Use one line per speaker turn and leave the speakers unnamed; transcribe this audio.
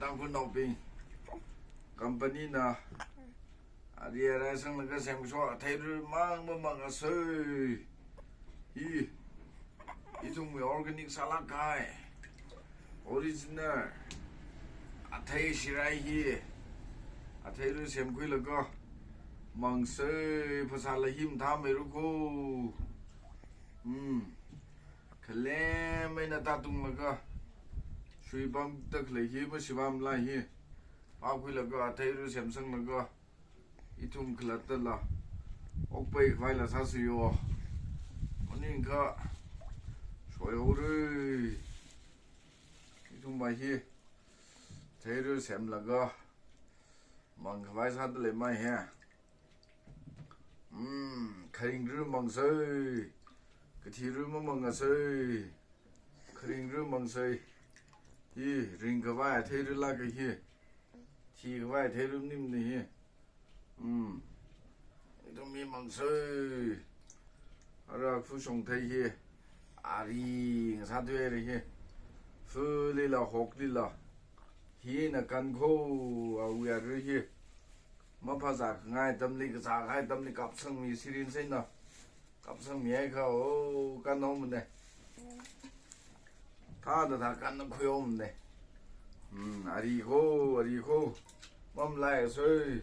đang con đọc bình company na đi ra sang là cái xem số thấy rồi mang cái sơi 이 동네 organic salad guy original 아테이 시라이 아테이를 샘구일러가 망세 파살라 힘 다메르고 클레메나 따뚱라가 수이밤 딱레히 버시밤 라히 아구일러가 아테이를 샘성라가 이tum 클라텔라 옥베이 과일라 사수요 언니가 소요를 이tum 마히 테이를 샘라가 망가와이 사들레 마해 카링르 망서이 그티르 망가서이 카링르 망서이 이 링가와이 테이를 라게 티가와이 테이를 님네 이놈이 망서이 아라 후송테이 아리 사드에리 풀리라 혹리라 히나 간코 아우야르히 마파자 ngay tâm lý cái hai tâm lý cặp sang mi sirin sen na cặp sang mi ai khao can nó mình này tha da can nó khuya mình này arigo mâm lại rồi